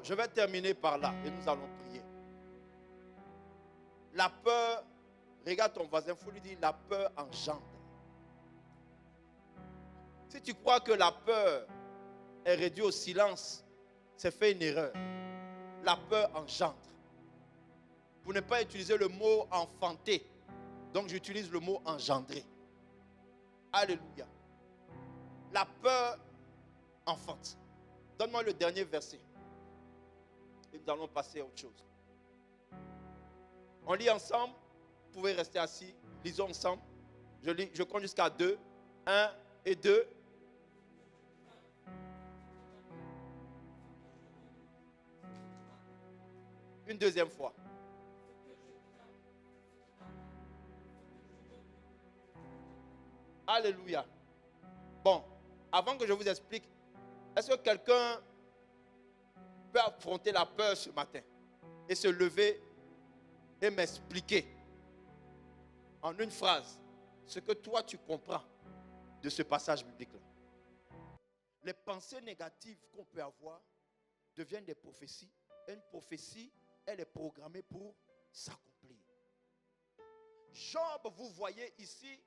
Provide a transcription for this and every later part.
je vais terminer par là et nous allons prier. La peur, regarde ton voisin, il faut lui dire, la peur engendre. Si tu crois que la peur est réduite au silence, c'est fait une erreur. La peur engendre. Pour ne pas utiliser le mot enfanter, donc j'utilise le mot engendrer. Alléluia. La peur enfante. Donne-moi le dernier verset. Et nous allons passer à autre chose. On lit ensemble. Vous pouvez rester assis. Lisons ensemble. Je compte jusqu'à 2. 1 et 2. Une deuxième fois. Alléluia. Bon, avant que je vous explique, est-ce que quelqu'un peut affronter la peur ce matin et se lever et m'expliquer en une phrase ce que toi tu comprends de ce passage biblique-là? Les pensées négatives qu'on peut avoir deviennent des prophéties. Une prophétie, elle est programmée pour s'accomplir. Job, vous voyez ici,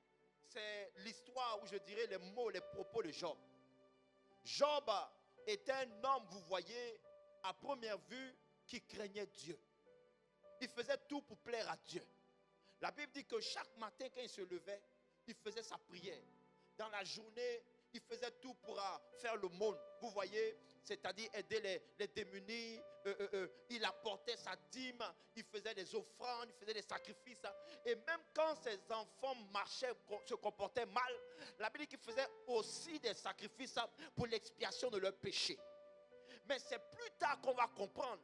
c'est l'histoire où je dirais les mots, les propos de Job. Job était un homme, vous voyez, à première vue, qui craignait Dieu. Il faisait tout pour plaire à Dieu. La Bible dit que chaque matin, quand il se levait, il faisait sa prière. Dans la journée, il faisait tout pour faire l'aumône. Vous voyez, c'est-à-dire aider les démunis. Il apportait sa dîme, il faisait des offrandes, il faisait des sacrifices. Et même quand ses enfants marchaient, se comportaient mal, la Bible dit qu'il faisait aussi des sacrifices pour l'expiation de leurs péchés. Mais c'est plus tard qu'on va comprendre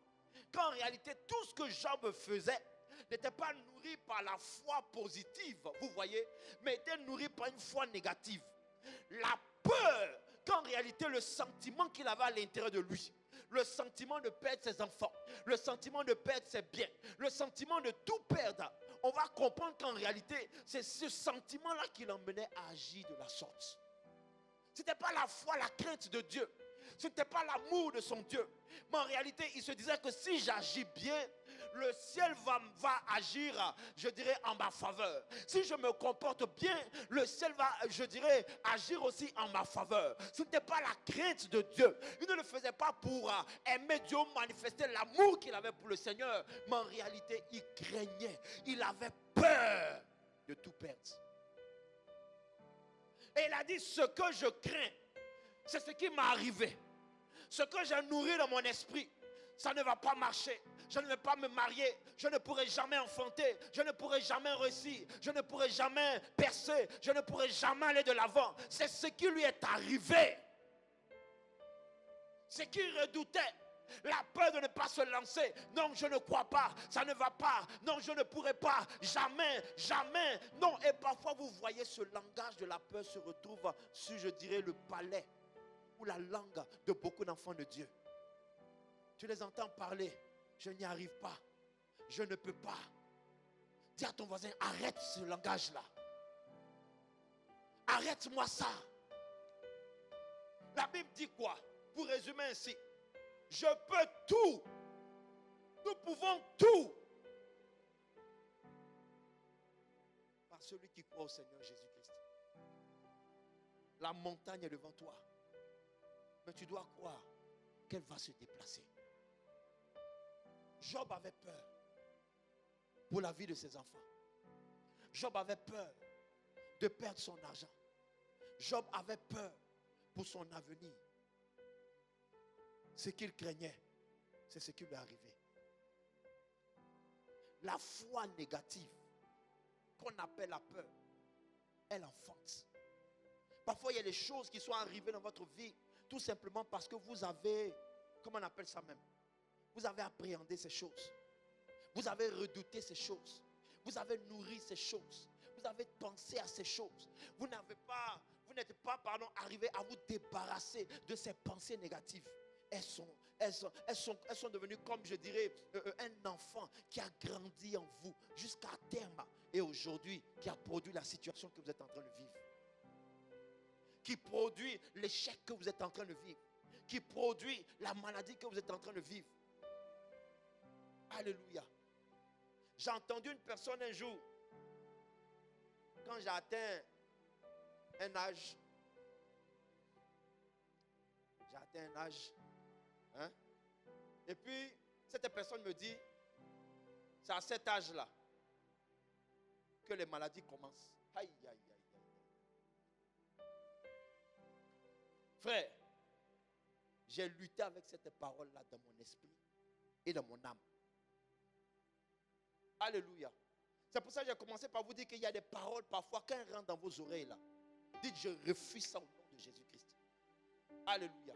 qu'en réalité, tout ce que Job faisait n'était pas nourri par la foi positive, vous voyez, mais était nourri par une foi négative. La peur, qu'en réalité, le sentiment qu'il avait à l'intérieur de lui, le sentiment de perdre ses enfants, le sentiment de perdre ses biens, le sentiment de tout perdre, on va comprendre qu'en réalité, c'est ce sentiment-là qui l'emmenait à agir de la sorte. Ce n'était pas la foi, la crainte de Dieu. Ce n'était pas l'amour de son Dieu. Mais en réalité, il se disait que si j'agis bien, le ciel va agir, je dirais, en ma faveur. Si je me comporte bien, le ciel va, je dirais, agir aussi en ma faveur. Ce n'était pas la crainte de Dieu. Il ne le faisait pas pour aimer Dieu, manifester l'amour qu'il avait pour le Seigneur. Mais en réalité, il craignait. Il avait peur de tout perdre. Et il a dit, ce que je crains, c'est ce qui m'est arrivé. Ce que j'ai nourri dans mon esprit, ça ne va pas marcher. Je ne vais pas me marier. Je ne pourrai jamais enfanter. Je ne pourrai jamais réussir. Je ne pourrai jamais percer. Je ne pourrai jamais aller de l'avant. C'est ce qui lui est arrivé. Ce qu'il redoutait. La peur de ne pas se lancer. Non, je ne crois pas. Ça ne va pas. Non, je ne pourrai pas. Jamais, jamais. Non, et parfois vous voyez ce langage de la peur se retrouve sur, je dirais, le palais ou la langue de beaucoup d'enfants de Dieu. Tu les entends parler. Je n'y arrive pas. Je ne peux pas. Dis à ton voisin, arrête ce langage-là. Arrête-moi ça. La Bible dit quoi? Pour résumer ainsi. Je peux tout. Nous pouvons tout. Par celui qui croit au Seigneur Jésus-Christ. La montagne est devant toi. Mais tu dois croire qu'elle va se déplacer. Job avait peur pour la vie de ses enfants. Job avait peur de perdre son argent. Job avait peur pour son avenir. Ce qu'il craignait, c'est ce qui lui est arrivé. La foi négative, qu'on appelle la peur, elle enfante. Parfois, il y a des choses qui sont arrivées dans votre vie, tout simplement parce que vous avez, comment on appelle ça même? Vous avez appréhendé ces choses. Vous avez redouté ces choses. Vous avez nourri ces choses. Vous avez pensé à ces choses. Vous n'êtes pas, arrivé à vous débarrasser de ces pensées négatives. Elles sont devenues, comme je dirais, un enfant qui a grandi en vous jusqu'à terme. Et aujourd'hui, qui a produit la situation que vous êtes en train de vivre. Qui produit l'échec que vous êtes en train de vivre. Qui produit la maladie que vous êtes en train de vivre. Alléluia. J'ai entendu une personne un jour, quand j'ai atteint un âge, hein? Et puis cette personne me dit, c'est à cet âge-là que les maladies commencent. Aïe, aïe, aïe, aïe. Frère, j'ai lutté avec cette parole-là dans mon esprit et dans mon âme. Alléluia. C'est pour ça que j'ai commencé par vous dire qu'il y a des paroles parfois, quand elles rentrent dans vos oreilles là, dites je refuse ça au nom de Jésus-Christ. Alléluia.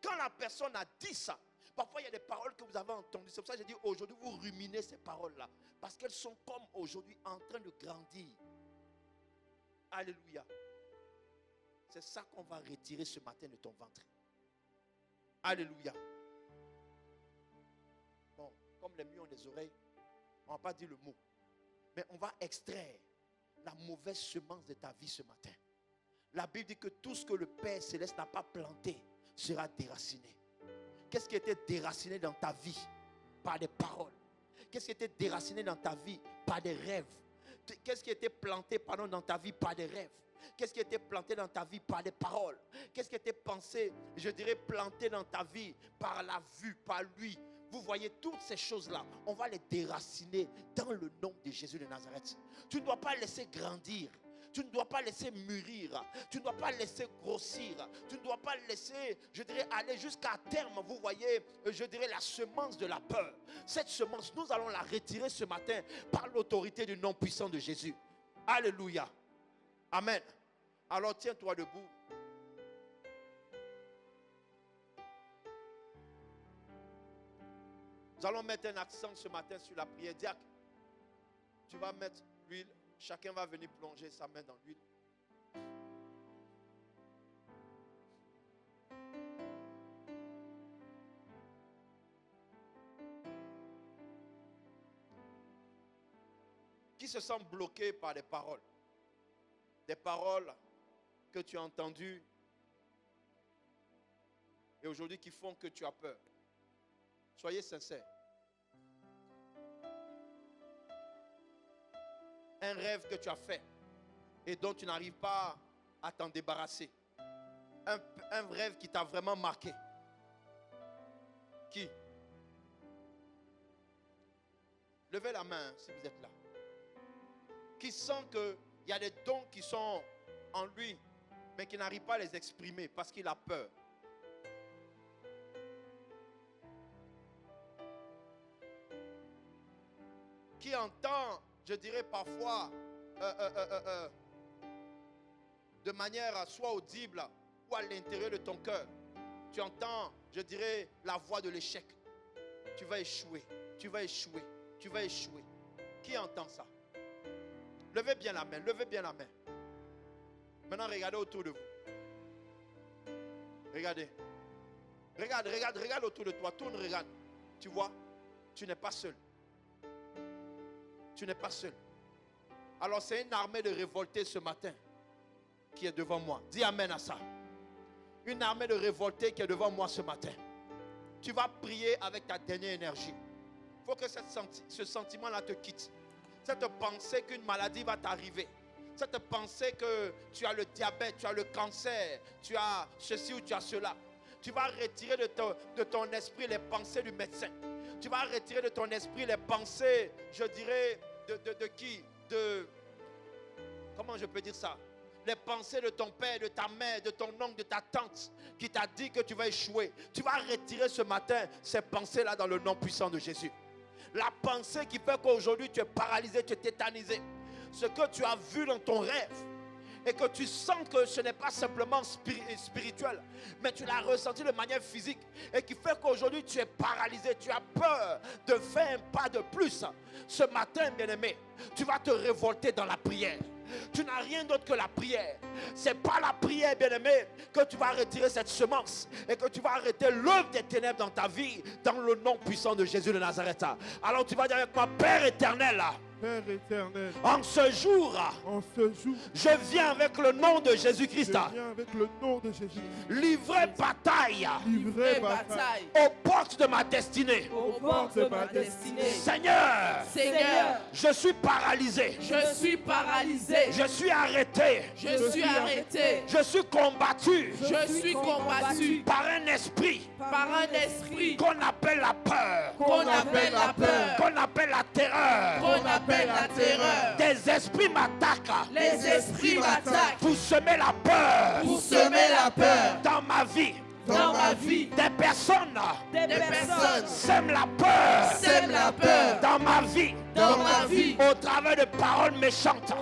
Quand la personne a dit ça, parfois il y a des paroles que vous avez entendues. C'est pour ça que j'ai dit aujourd'hui vous ruminez ces paroles-là. Parce qu'elles sont comme aujourd'hui en train de grandir. Alléluia. C'est ça qu'on va retirer ce matin de ton ventre. Alléluia. Bon, comme les miens ont des oreilles, on ne va pas dire le mot. Mais on va extraire la mauvaise semence de ta vie ce matin. La Bible dit que tout ce que le Père Céleste n'a pas planté sera déraciné. Qu'est-ce qui était déraciné dans ta vie? Par des paroles. Qu'est-ce qui était déraciné dans ta vie? Par des rêves. Qu'est-ce qui était planté dans ta vie? Par des rêves. Qu'est-ce qui était planté dans ta vie? Par des paroles. Qu'est-ce qui était pensé, je dirais, planté dans ta vie? Par la vue, par lui. Vous voyez toutes ces choses-là, on va les déraciner dans le nom de Jésus de Nazareth. Tu ne dois pas laisser grandir. Tu ne dois pas laisser mûrir. Tu ne dois pas laisser grossir. Tu ne dois pas laisser, je dirais, aller jusqu'à terme. Vous voyez, je dirais, la semence de la peur. Cette semence, nous allons la retirer ce matin par l'autorité du nom puissant de Jésus. Alléluia. Amen. Alors tiens-toi debout. Nous allons mettre un accent ce matin sur la prière. Diacre, tu vas mettre l'huile. Chacun va venir plonger sa main dans l'huile. Qui se sent bloqué par des paroles? Des paroles que tu as entendues et aujourd'hui qui font que tu as peur. Soyez sincères. Un rêve que tu as fait et dont tu n'arrives pas à t'en débarrasser. Un rêve qui t'a vraiment marqué. Qui? Levez la main si vous êtes là. Qui sent qu'il y a des dons qui sont en lui, mais qui n'arrive pas à les exprimer parce qu'il a peur. Qui entend, je dirais parfois, de manière soit audible ou à l'intérieur de ton cœur. Tu entends, je dirais, la voix de l'échec. Tu vas échouer, tu vas échouer, tu vas échouer. Qui entend ça? Levez bien la main, levez bien la main. Maintenant, regardez autour de vous. Regardez. Regarde autour de toi. Tourne, regarde. Tu vois, tu n'es pas seul. Tu n'es pas seul. Alors c'est une armée de révoltés ce matin qui est devant moi. Dis amen à ça. Une armée de révoltés qui est devant moi ce matin. Tu vas prier avec ta dernière énergie. Il faut que ce sentiment-là te quitte. Cette pensée qu'une maladie va t'arriver. Cette pensée que tu as le diabète, tu as le cancer, tu as ceci ou tu as cela. Tu vas retirer de ton esprit les pensées du médecin. Tu vas retirer de ton esprit les pensées, je dirais, de qui? Comment je peux dire ça? Les pensées de ton père, de ta mère, de ton oncle, de ta tante qui t'a dit que tu vas échouer. Tu vas retirer ce matin ces pensées-là dans le nom puissant de Jésus. La pensée qui fait qu'aujourd'hui tu es paralysé, tu es tétanisé. Ce que tu as vu dans ton rêve et que tu sens que ce n'est pas simplement spirituel, mais tu l'as ressenti de manière physique et qui fait qu'aujourd'hui tu es paralysé, tu as peur de faire un pas de plus. Ce matin, bien-aimé, tu vas te révolter dans la prière. Tu n'as rien d'autre que la prière. C'est par la prière, bien-aimé, que tu vas retirer cette semence et que tu vas arrêter l'œuvre des ténèbres dans ta vie, dans le nom puissant de Jésus de Nazareth. Alors tu vas dire avec moi, Père éternel, Père éternel, en ce jour, je viens avec le nom de Jésus-Christ, livrer bataille aux portes de ma destinée. Seigneur, je suis paralysé. Je suis arrêté. Je suis combattu par un esprit qu'on appelle la peur, qu'on appelle la terreur. Des esprits m'attaquent pour semer la peur dans ma vie. Des personnes sèment la peur dans ma vie. Au travers de paroles méchantes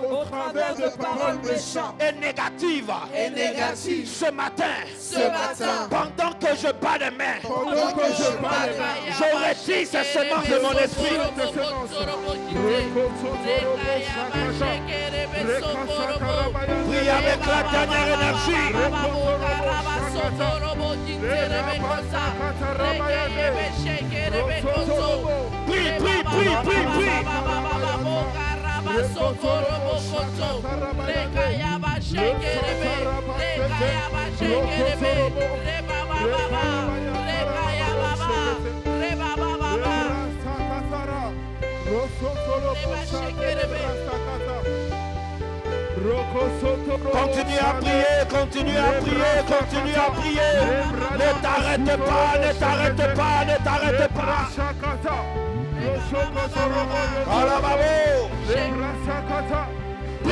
et négatives. Ce matin, pendant que je bats les mains, je retire ces semences de mon esprit. Prie avec la dernière énergie. Prie. Continue à prier. Ne t'arrête pas.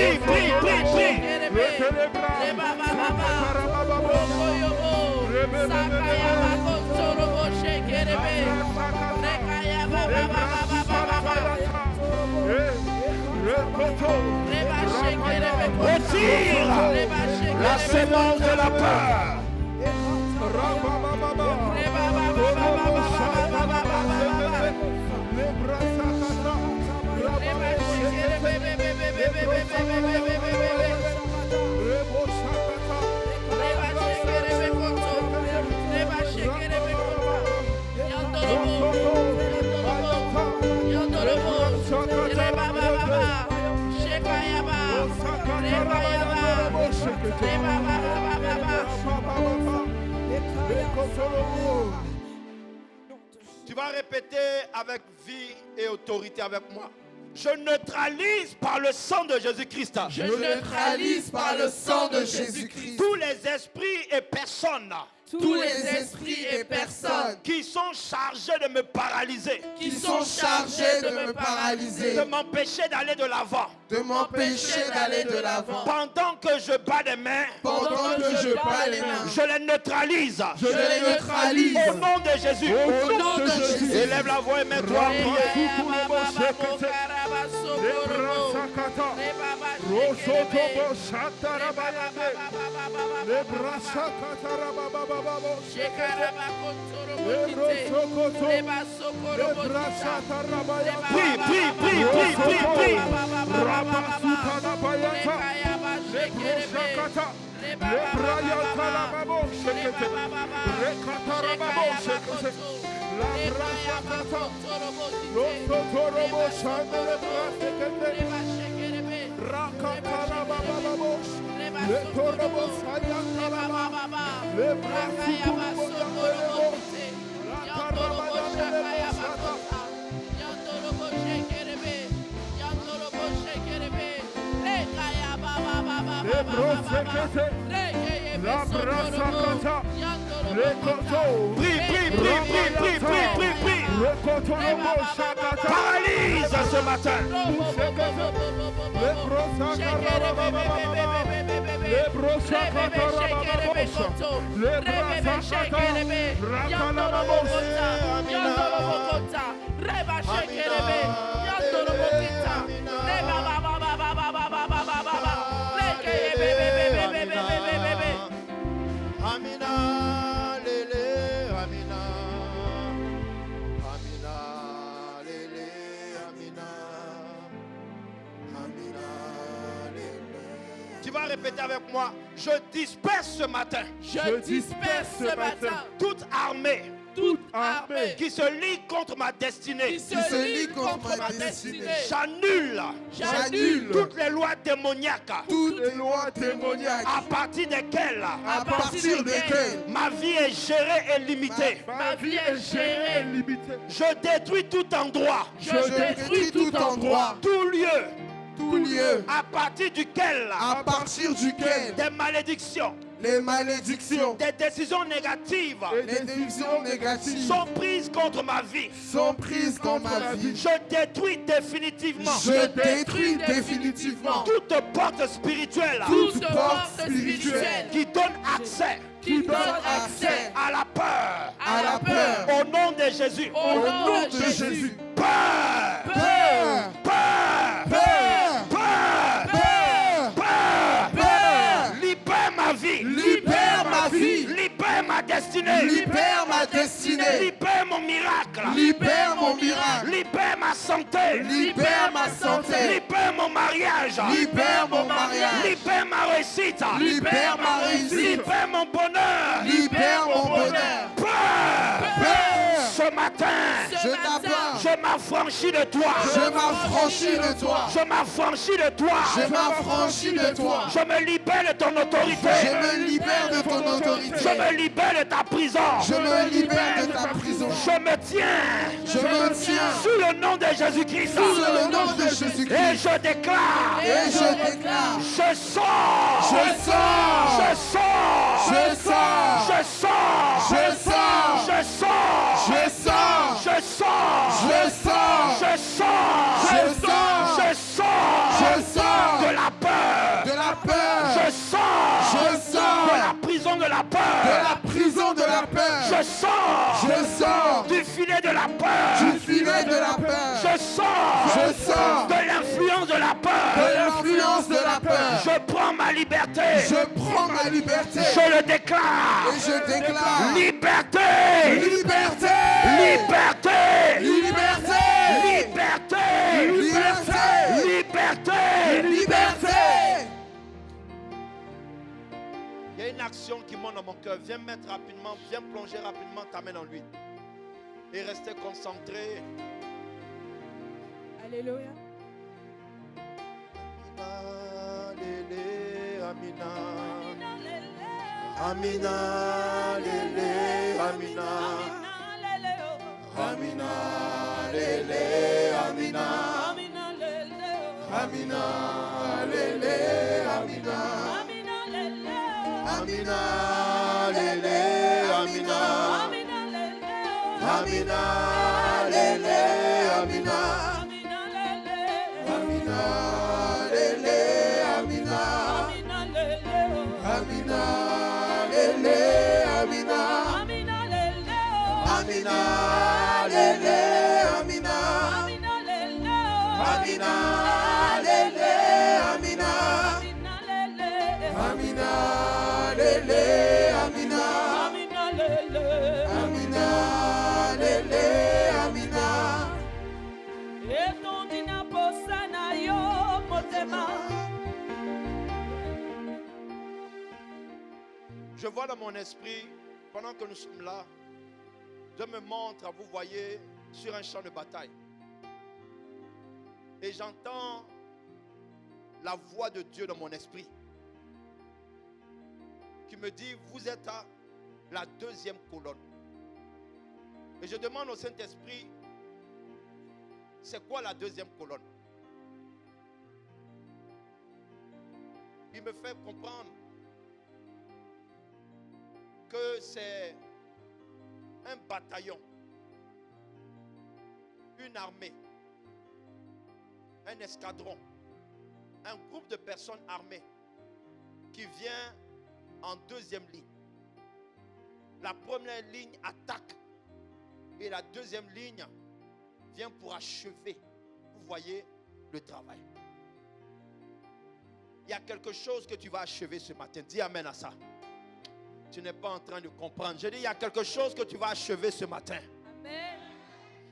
Prie. Retire la semence de la peur. Tu vas répéter avec vie et autorité avec moi. Je neutralise par le sang de Jésus-Christ. Je neutralise par le sang de Jésus-Christ tous les esprits et personnes. Tous les esprits et personnes qui sont chargés de me paralyser. De m'empêcher d'aller de l'avant. Pendant que je bats les mains. Je les neutralise. Au nom de Jésus. Élève la voix et mets-toi. Paralyse ce matin. Tu vas répéter avec moi. Je disperse ce matin. Je disperse ce matin toute armée toute armée qui se lie contre ma destinée. qui se lie contre ma destinée. J'annule toutes les lois démoniaques Toutes les lois démoniaques à partir desquelles à partir desquelles ma vie est gérée et limitée. ma vie est gérée et limitée. Je détruis tout endroit, Je détruis tout endroit, tout lieu tout lieu à partir duquel à partir duquel des malédictions, les malédictions, des décisions négatives les décisions négatives sont prises contre ma vie. sont prises contre ma vie. Je détruis définitivement Je détruis définitivement toute porte spirituelle toute porte spirituelle qui donne accès qui donne accès à la peur. à la peur. Au nom de Jésus. Au nom de Jésus. Peur. Peur, Peur. peur, Peur. peur, Peur. peur. Libère ma vie. Libère ma vie. Libère ma destinée. Libère ma destinée. Libère mon miracle. Libère mon miracle. Libère ma santé. Libère ma santé. Libère mon mariage. Libère mon mariage. Libère ma réussite. Libère ma réussite. Libère mon bonheur. Libère mon bonheur. Peur. Peur. Ce matin, Je t'appelle. je m'affranchis de toi. Je m'affranchis de toi. Je m'affranchis de toi. Je m'affranchis de toi. Je me libère de ton autorité. Je me libère de ton autorité. Je me libère de ta prison. Je me libère de ta prison. Je me tiens Je me tiens sous le nom de Jésus-Christ. sous le nom de Et Jésus-Christ. je déclare, Et je déclare. je sors. Je sors. Je sors. Je sors. Je sors. Je sors. Je sors. Je sors. Je sors. Je sors. Je sors. Je sors. Je sors. Je sors de la peur. de la peur. Je sors. Je sors de la prison de la de peur. la prison de la peur. Je sors Je sors du filet de la peur. du filet de la peur. Je sors Je sors de l'influence de la de peur. l'influence de la peur. Je prends ma liberté. Je prends ma liberté Je le déclare. et je déclare Liberté. liberté, Liberté. liberté, Liberté. liberté, Liberté. liberté. Il y a une action qui monte dans mon cœur. Viens mettre rapidement, viens plonger rapidement ta main en lui. Et rester concentré. Alléluia. Amina, Amina, lele, Amina, Amina, lele, Amina, Amina, lele, Amina, Amina, lele, Amina, Amina, lele, Amina, Amina, lele, Amina, Amina, lele, Amina, Amina, lele, Amina, Amina, lele, Amina, Amina, lele, Amina, Amina, lele, Amina. Je vois dans mon esprit, pendant que nous sommes là, Dieu me montre, vous voyez, sur un champ de bataille. Et j'entends la voix de Dieu dans mon esprit qui me dit, vous êtes à la deuxième colonne. Et je demande au Saint-Esprit, c'est quoi la deuxième colonne? Il me fait comprendre que c'est un bataillon, une armée, un escadron, un groupe de personnes armées qui vient en deuxième ligne. La première ligne attaque et la deuxième ligne vient pour achever, vous voyez, le travail. Il y a quelque chose que tu vas achever ce matin. Dis amen à ça. Tu n'es pas en train de comprendre. Je dis, il y a quelque chose que tu vas achever ce matin. Amen.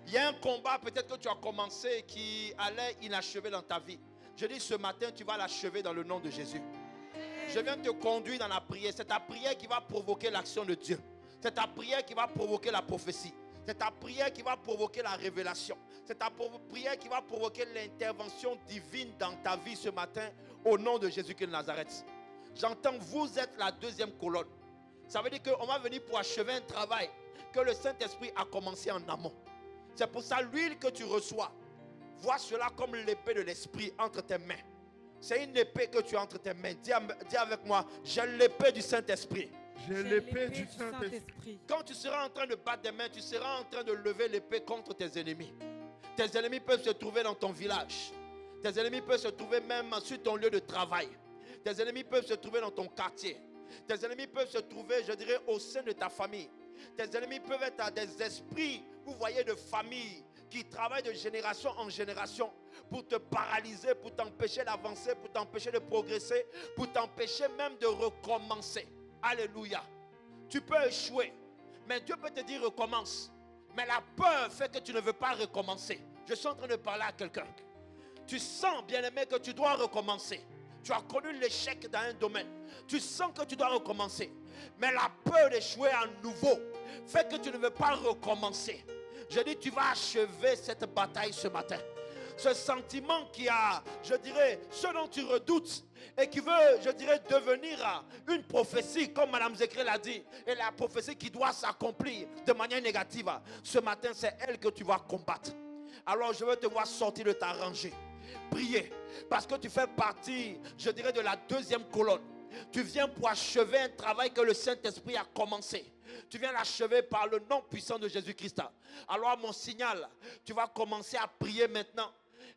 Il y a un combat peut-être que tu as commencé qui allait inachevé dans ta vie. Je dis, ce matin, tu vas l'achever dans le nom de Jésus. Je viens te conduire dans la prière. C'est ta prière qui va provoquer l'action de Dieu. C'est ta prière qui va provoquer la prophétie. C'est ta prière qui va provoquer la révélation. C'est ta prière qui va provoquer l'intervention divine dans ta vie ce matin au nom de Jésus-Christ de Nazareth. J'entends, vous êtes la deuxième colonne. Ça veut dire qu'on va venir pour achever un travail que le Saint-Esprit a commencé en amont. C'est pour ça l'huile que tu reçois, vois cela comme l'épée de l'Esprit entre tes mains. C'est une épée que tu as entre tes mains. Dis avec moi, j'ai l'épée du Saint-Esprit. J'ai l'épée du Saint-Esprit. Quand tu seras en train de battre des mains, tu seras en train de lever l'épée contre tes ennemis. Tes ennemis peuvent se trouver dans ton village. Tes ennemis peuvent se trouver même sur ton lieu de travail. Tes ennemis peuvent se trouver dans ton quartier. Tes ennemis peuvent se trouver, je dirais, au sein de ta famille. Tes ennemis peuvent être des esprits, vous voyez, de famille qui travaillent de génération en génération pour te paralyser, pour t'empêcher d'avancer, pour t'empêcher de progresser, pour t'empêcher même de recommencer. Alléluia. Tu peux échouer, mais Dieu peut te dire recommence. Mais la peur fait que tu ne veux pas recommencer. Je suis en train de parler à quelqu'un. Tu sens, bien-aimé, que tu dois recommencer. Tu as connu l'échec dans un domaine. Tu sens que tu dois recommencer. Mais la peur d'échouer à nouveau fait que tu ne veux pas recommencer. Je dis, tu vas achever cette bataille ce matin. Ce sentiment qui a, je dirais, ce dont tu redoutes et qui veut, je dirais, devenir une prophétie, comme Mme Zécré l'a dit, et la prophétie qui doit s'accomplir de manière négative. Ce matin, c'est elle que tu vas combattre. Alors, je veux te voir sortir de ta rangée. Prier, parce que tu fais partie, je dirais, de la deuxième colonne. Tu viens pour achever un travail que le Saint-Esprit a commencé. Tu viens l'achever par le nom puissant de Jésus-Christ. Alors, mon signal, tu vas commencer à prier maintenant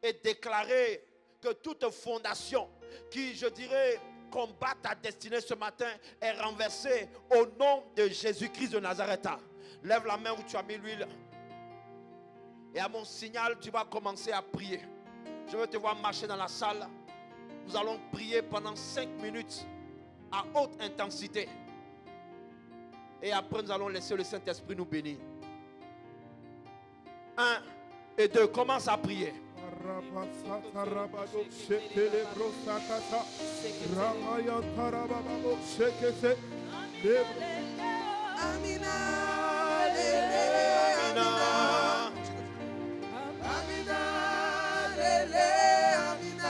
et déclarer que toute fondation qui, je dirais, combat ta destinée ce matin est renversée au nom de Jésus-Christ de Nazareth. Lève la main où tu as mis l'huile. Et à mon signal, tu vas commencer à prier. Je veux te voir marcher dans la salle. Nous allons prier pendant 5 minutes à haute intensité. Et après, nous allons laisser le Saint-Esprit nous bénir. 1 et 2, commence à prier.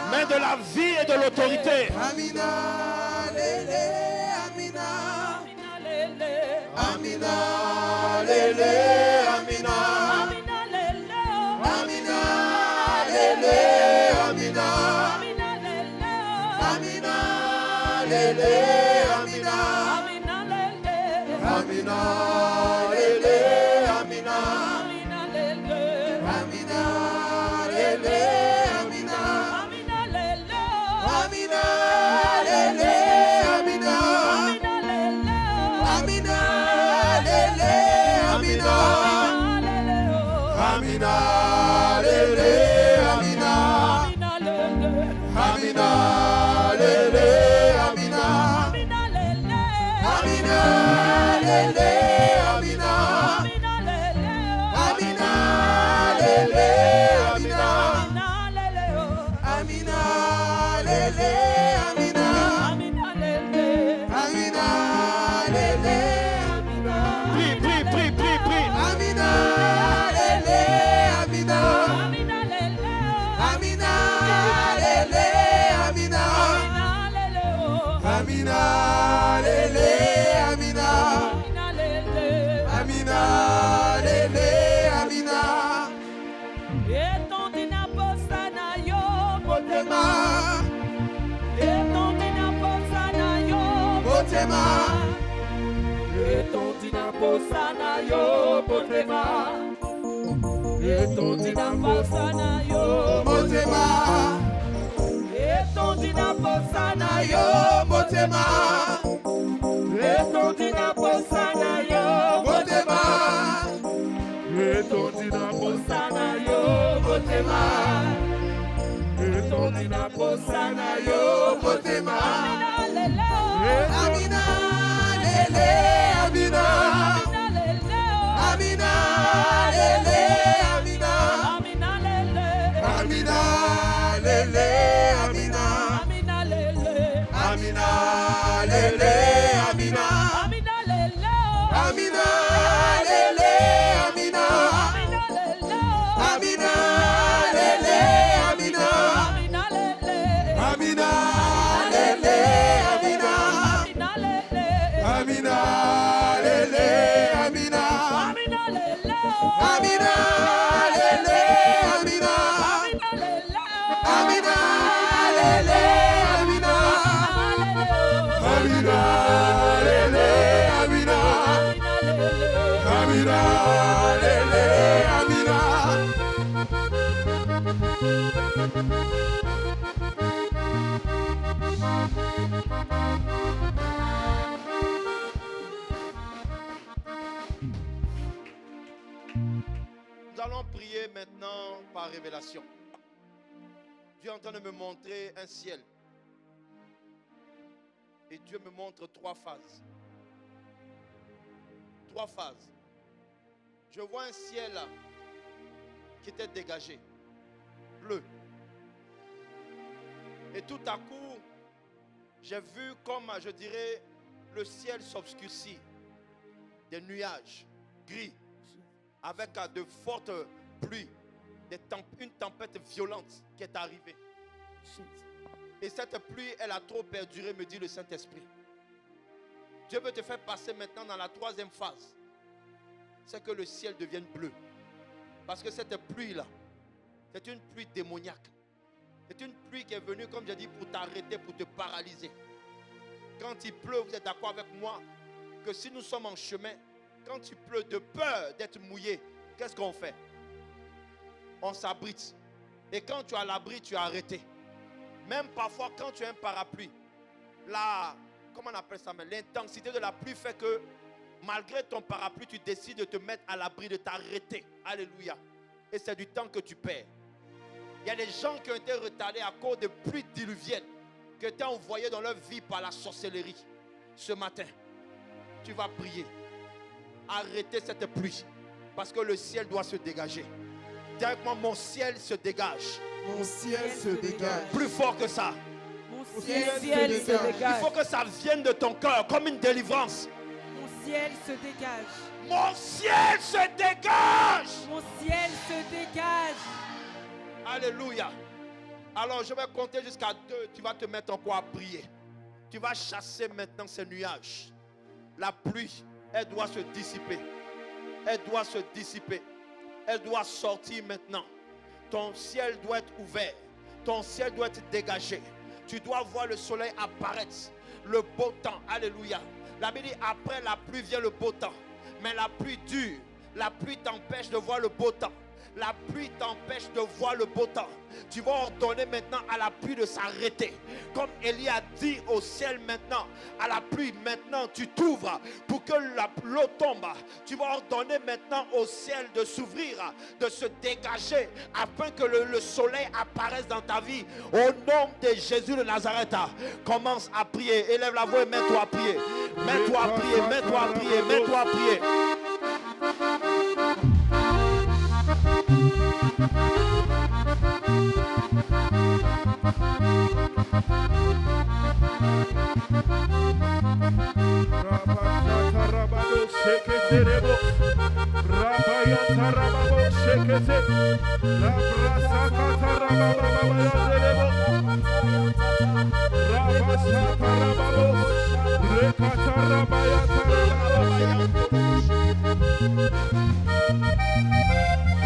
Mais de la vie et de l'autorité. Amina, lele, Amina. Amina, lele, Amina. Amina, lele, Amina. Amina, lele, Amina. Amina, lele, Amina. Amina, lele, Amina. Amina, lele, Amina. Amina, lele, Amina. Amina, lele, Amina. Amina, lele, Amina. Amina, lele, Amina. Amina, lele, Amina. Amina, lele, Amina. Amina, lele, Amina. Prie. Amina, lele, Amina. Amina, lele, Amina. Amina, lele, Amina. Amina, lele, Amina. Botema. Botema. Amina, lele, Amina. Amina, lele, Amina. Amina, lele, Amina. Amina, lele, Amina. Amina, Amina, lele, Amina. Amina, lele, Amina. Amina, lele, Amina. Amina, lele, Amina. Nous allons prier maintenant par révélation. Dieu est en train de me montrer un ciel. Et Dieu me montre 3 phases. 3 phases. Je vois un ciel là, qui était dégagé, bleu. Et tout à coup, j'ai vu comme, je dirais, le ciel s'obscurcit. Des nuages gris, avec de fortes pluies, une tempête violente qui est arrivée. Et cette pluie, elle a trop perduré, me dit le Saint-Esprit. Dieu veut te faire passer maintenant dans la 3e phase. C'est que le ciel devienne bleu. Parce que cette pluie-là, c'est une pluie démoniaque. C'est une pluie qui est venue, comme j'ai dit, pour t'arrêter, pour te paralyser. Quand il pleut, vous êtes d'accord avec moi que si nous sommes en chemin, quand il pleut, de peur d'être mouillé, qu'est-ce qu'on fait? On s'abrite. Et quand tu as l'abri, tu es arrêté. Même parfois, quand tu as un parapluie, comment on appelle ça? L'intensité de la pluie fait que malgré ton parapluie, tu décides de te mettre à l'abri, de t'arrêter. Alléluia. Et c'est du temps que tu perds. Il y a des gens qui ont été retardés à cause de pluies diluviennes qui ont été envoyées dans leur vie par la sorcellerie. Ce matin, tu vas prier. Arrêtez cette pluie. Parce que le ciel doit se dégager. Dis avec moi, mon ciel se dégage. Mon ciel se dégage. Plus fort que ça. Mon ciel se dégage. Il faut que ça vienne de ton cœur comme une délivrance. Mon ciel se dégage. Mon ciel se dégage. Mon ciel se dégage. Alléluia. Alors je vais compter jusqu'à 2. Tu vas te mettre en quoi à prier. Tu vas chasser maintenant ces nuages. La pluie, elle doit se dissiper. Elle doit se dissiper. Elle doit sortir maintenant. Ton ciel doit être ouvert. Ton ciel doit être dégagé. Tu dois voir le soleil apparaître. Le beau temps. Alléluia. La Bible dit après la pluie vient le beau temps. Mais la pluie dure. La pluie t'empêche de voir le beau temps. La pluie t'empêche de voir le beau temps. Tu vas ordonner maintenant à la pluie de s'arrêter. Comme Élie a dit au ciel maintenant, à la pluie maintenant, tu t'ouvres pour que l'eau tombe. Tu vas ordonner maintenant au ciel de s'ouvrir, de se dégager, afin que le soleil apparaisse dans ta vie. Au nom de Jésus de Nazareth, commence à prier. Élève la voix et mets-toi à prier. Mets-toi à prier, mets-toi à prier, mets-toi à prier.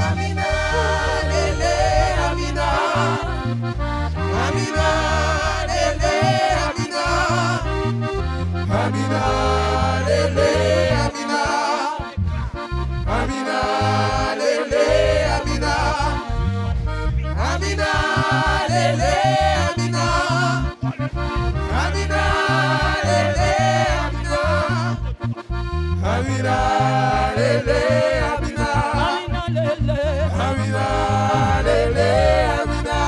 Amina, lele, Amina. Amina, lele, Amina. Amina, lele, Amina. Amina, lele, Amina. Amina, lele, Amina. Amina, lele, Amina. Amina, lele, Amina. Amina, lele, Amina.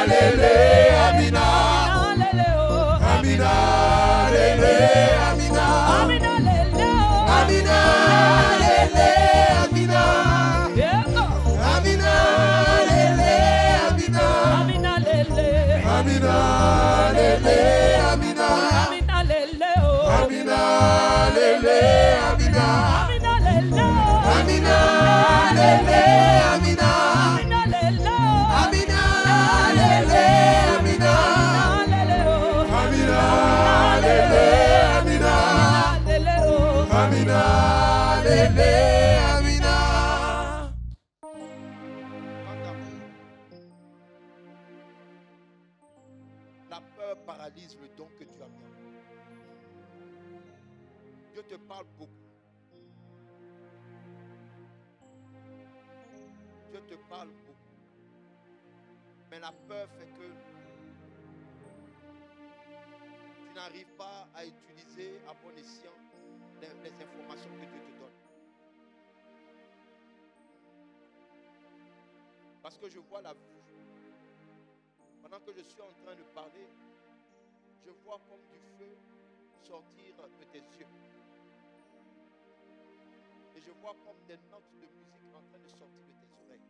lele, Amina. Amina, lele, Amina. Amina, lele, Amina. Amina, lele, Amina. Amina, lele, Amina. Amina, lele, Amina, lele, Amina. Amina, lele, Amina. Amina, lele, Amina. Amina, lele, Amina. Amina, lele, Amina. Amina, lele, Amina. La peur paralyse le don que tu as mis. Dieu te parle beaucoup. Dieu te parle beaucoup. Mais la peur fait que tu n'arrives pas à utiliser à bon escient les informations que Dieu te donne. Parce que je vois la vue. Pendant que je suis en train de parler, je vois comme du feu sortir de tes yeux. Et je vois comme des notes de musique en train de sortir de tes oreilles.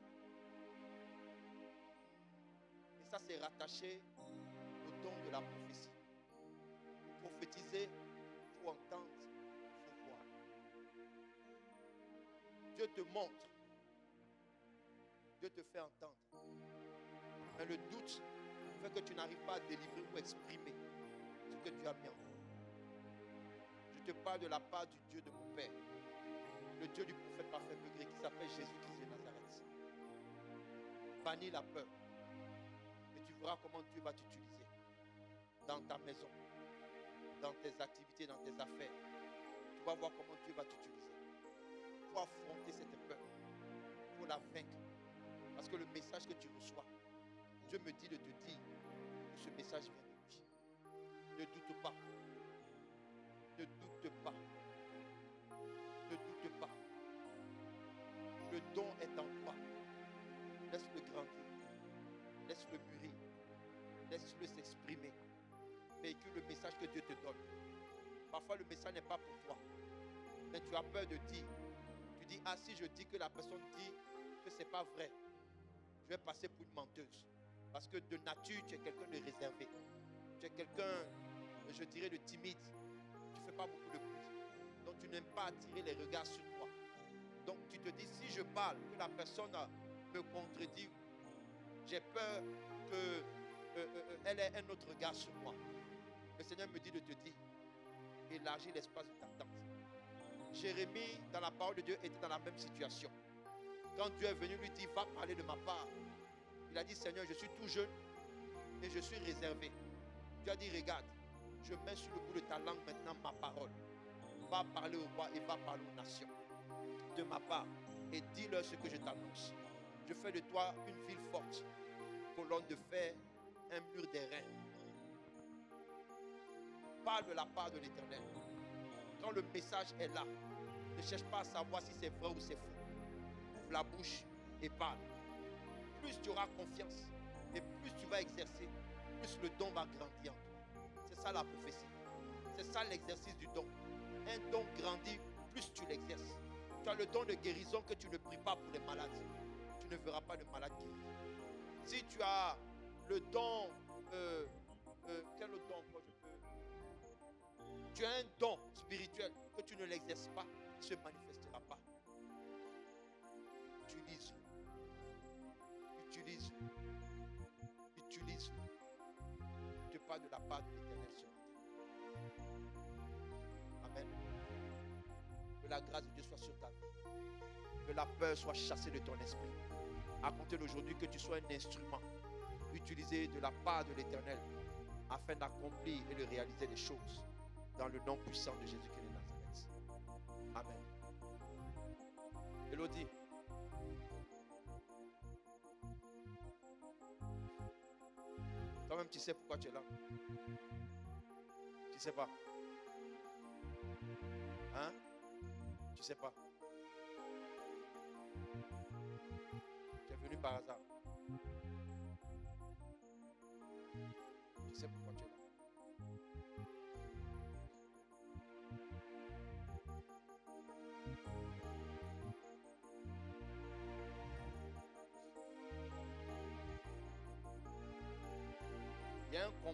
Et ça, c'est rattaché au don de la prophétie. Pour prophétiser, il faut entendre, il faut voir. Dieu te montre. Dieu te fait entendre. Mais le doute fait que tu n'arrives pas à délivrer ou exprimer ce que Dieu a mis en toi. Je te parle de la part du Dieu de mon Père, le Dieu du prophète parfait degré qui s'appelle Jésus-Christ de Nazareth. Bannis la peur et tu verras comment Dieu va t'utiliser dans ta maison, dans tes activités, dans tes affaires. Tu vas voir comment Dieu va t'utiliser. Il faut affronter cette peur. Il faut la vaincre. Parce que le message que tu reçois, Dieu me dit de te dire que ce message vient de lui. Ne doute pas. Ne doute pas. Ne doute pas. Le don est en toi. Laisse-le grandir. Laisse-le mûrir. Laisse-le s'exprimer. Véhicule le message que Dieu te donne. Parfois, le message n'est pas pour toi. Mais tu as peur de dire. Tu dis, ah, si je dis que la personne dit que ce n'est pas vrai, je vais passer pour une menteuse. Parce que de nature, tu es quelqu'un de réservé. Tu es quelqu'un, je dirais, de timide. Tu ne fais pas beaucoup de bruit. Donc, tu n'aimes pas attirer les regards sur toi. Donc, tu te dis, si je parle, que la personne me contredit, j'ai peur qu'elle ait un autre regard sur moi. Le Seigneur me dit de te dire, élargis l'espace de ta tente. Jérémie, dans la parole de Dieu, était dans la même situation. Quand Dieu est venu lui dire, va parler de ma part. Il a dit, Seigneur, je suis tout jeune et je suis réservé. Dieu a dit, regarde, je mets sur le bout de ta langue maintenant ma parole. Va parler au roi et va parler aux nations. De ma part. Et dis-leur ce que je t'annonce. Je fais de toi une ville forte, colonne de fer, un mur d'airain. Parle de la part de l'Éternel. Quand le message est là, ne cherche pas à savoir si c'est vrai ou c'est faux. Ouvre la bouche et parle. Plus tu auras confiance et plus tu vas exercer, plus le don va grandir en toi. C'est ça la prophétie. C'est ça l'exercice du don. Un don grandit, plus tu l'exerces. Tu as le don de guérison que tu ne pries pas pour les malades. Tu ne verras pas de malade guéri. Si tu as le don, quel autre don encore je peux? Tu as un don spirituel que tu ne l'exerces pas, il ne se manifestera pas. Utilise-le. Utilise-le. Utilise-le. Je te parle de la part de l'Éternel ce matin. Amen. Que la grâce de Dieu soit sur ta vie. Que la peur soit chassée de ton esprit. À compter d'aujourd'hui, que tu sois un instrument utilisé de la part de l'Éternel afin d'accomplir et de réaliser les choses dans le nom puissant de Jésus-Christ de Nazareth. Amen. Elodie. Toi-même, tu sais pourquoi tu es là. Tu ne sais pas. Hein? Tu ne sais pas. Tu es venu par hasard.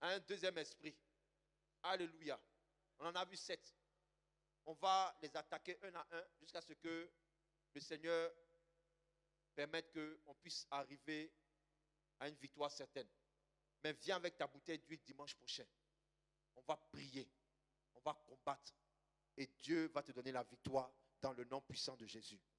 à un deuxième esprit. Alléluia. On en a vu 7. On va les attaquer un à un jusqu'à ce que le Seigneur permette qu'on puisse arriver à une victoire certaine. Mais viens avec ta bouteille d'huile dimanche prochain. On va prier. On va combattre. Et Dieu va te donner la victoire dans le nom puissant de Jésus.